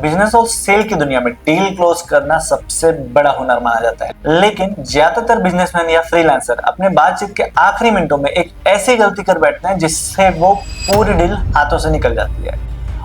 Business और cell की दुनिया में डील क्लोज करना सबसे बड़ा हुनर माना जाता है, लेकिन ज्यादातर बिजनेसमैन या फ्रीलांसर अपने बातचीत के आखिरी मिनटों में एक ऐसी गलती कर बैठते हैं जिससे वो पूरी डील हाथों से निकल जाती है।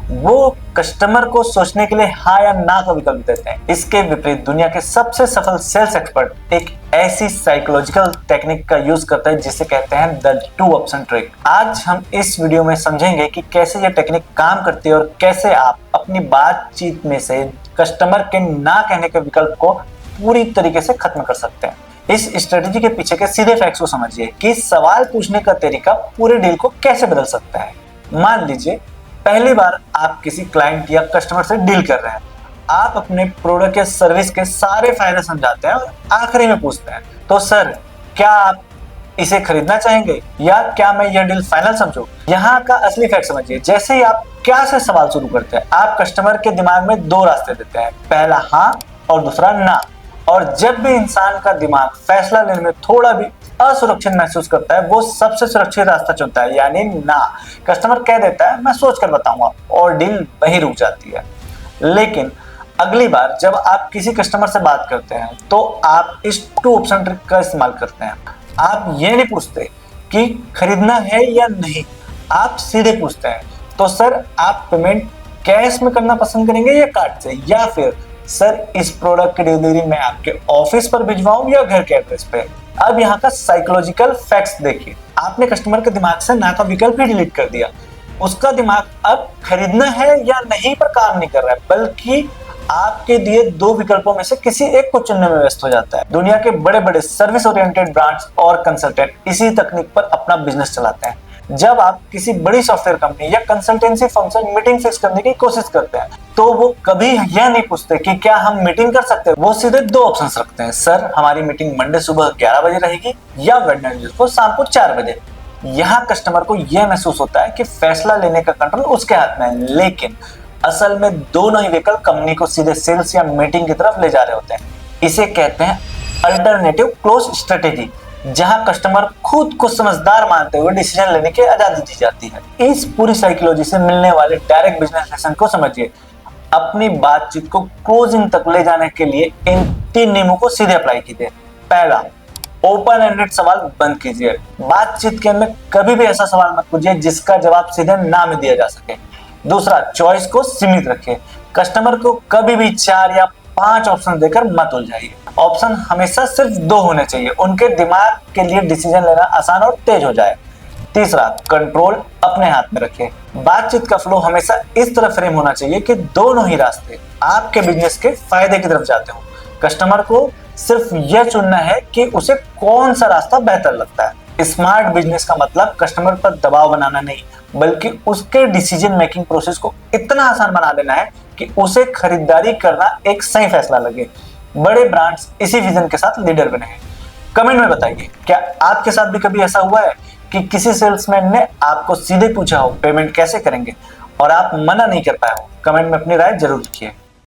वो कस्टमर को सोचने के लिए हाँ या ना का विकल्प देते हैं। इसके विपरीत दुनिया के सबसे सफल सेल्स एक्सपर्ट एक ऐसी साइकोलॉजिकल टेक्निक का यूज करते हैं जिसे कहते हैं द 2 ऑप्शन ट्रिक। आज हम इस वीडियो में समझेंगे कि कैसे यह टेक्निक काम करती है और कैसे आप अपनी बातचीत में से कस्टमर के ना कहने के विकल्प को पूरी तरीके से खत्म कर सकते हैं। इस स्ट्रेटेजी के पीछे के सीधे फैक्ट्स को समझिए कि सवाल पूछने का तरीका पूरे डील को कैसे बदल सकता है। मान लीजिए पहली बार आप किसी क्लाइंट या कस्टमर से डील कर रहे हैं। आप अपने प्रोडक्ट या सर्विस के सारे फायदे समझाते हैं और आखिरी में पूछते हैं, तो सर क्या आप इसे खरीदना चाहेंगे या क्या मैं यह डील फाइनल समझूं? यहाँ का असली फैक्ट समझिए। जैसे ही आप क्या से सवाल शुरू करते हैं, आप कस्टमर के दिमाग में 2 रास्ते देते हैं, पहला हाँ और दूसरा ना। और जब भी इंसान का दिमाग फैसला लेने में थोड़ा भी असुरक्षित महसूस करता है, वो सबसे सुरक्षित रास्ता चुनता है, यानी ना। कस्टमर कह देता है मैं सोच कर बताऊंगा और डील वहीं रुक जाती है। लेकिन अगली बार जब आप किसी कस्टमर से बात करते हैं तो आप इस 2 ऑप्शन ट्रिक का इस्तेमाल करते हैं। आप ये नहीं पूछते कि खरीदना है या नहीं, आप सीधे पूछते हैं, तो सर आप पेमेंट कैश में करना पसंद करेंगे या कार्ड से, या फिर सर इस प्रोडक्ट की डिलीवरी मैं आपके ऑफिस पर भिजवाऊं या घर के एड्रेस पे। अब यहाँ का साइकोलॉजिकल फैक्ट्स देखिए। आपने कस्टमर के दिमाग से ना का विकल्प ही डिलीट कर दिया। उसका दिमाग अब खरीदना है या नहीं पर काम नहीं कर रहा है, बल्कि आपके दिए 2 विकल्पों में से किसी एक को चुनने में व्यस्त हो जाता है। दुनिया के बड़े बड़े सर्विस ओरिएंटेड ब्रांड्स और कंसल्टेंट इसी तकनीक पर अपना बिजनेस चलाते हैं। जब आप किसी बड़ी सॉफ्टवेयर कंपनी या कंसल्टेंसी फर्म से मीटिंग फिक्स करने की कोशिश करते हैं, तो वो कभी यह नहीं पूछते कि क्या हम मीटिंग कर सकते हैं। वो सीधे 2 ऑप्शंस रखते हैं, सर हमारी मीटिंग मंडे सुबह 11 बजे रहेगी या वेडनेसडे को शाम को 4 बजे। यहाँ कस्टमर को यह महसूस होता है कि फैसला लेने का कंट्रोल उसके हाथ में है, लेकिन असल में दोनों ही विकल्प कंपनी को सीधे सेल्स या मीटिंग की तरफ ले जा रहे होते हैं। इसे कहते हैं अल्टरनेटिव क्लोज स्ट्रेटेजी, जहां कस्टमर खुद को समझदार मानते हुए डिसीजन लेने की आजादी दी जाती है। इस पूरी साइकोलॉजी से मिलने वाले डायरेक्ट बिजनेस लेसन को समझिए। अपनी बातचीत को क्लोजिंग तक ले जाने के लिए इन 3 नियमों को सीधे अप्लाई कीजिए। पहला, ओपन एंडेड सवाल बंद कीजिए। बातचीत के अंदर कभी भी ऐसा सवाल मत पूछिए जिसका जवाब सीधे ना में दिया जा सके। दूसरा, चॉइस को सीमित रखिए। कस्टमर को कभी भी 4 या 5 ऑप्शन देकर मत उलझाइए। ऑप्शन हमेशा सिर्फ 2 होने चाहिए, उनके दिमाग के लिए डिसीजन लेना आसान और तेज हो जाए। तीसरा, कंट्रोल अपने हाथ में रखिए। बातचीत का फ्लो हमेशा इस तरह फ्रेम होना चाहिए कि दोनों ही रास्ते आपके बिजनेस के फायदे की तरफ जाते हो। कस्टमर को सिर्फ यह चुनना है कि उसे कौन सा रास्ता बेहतर लगता है। स्मार्ट बिजनेस का मतलब कस्टमर पर दबाव बनाना नहीं, बल्कि उसके डिसीजन मेकिंग प्रोसेस को इतना आसान बना देना है कि उसे खरीदारी करना एक सही फैसला लगे। बड़े ब्रांड्स इसी विजन के साथ लीडर बने हैं। कमेंट में बताइए, क्या आपके साथ भी कभी ऐसा हुआ है कि किसी सेल्समैन ने आपको सीधे पूछा हो पेमेंट कैसे करेंगे और आप मना नहीं कर पाए हो? कमेंट में अपनी राय जरूर लिखिए।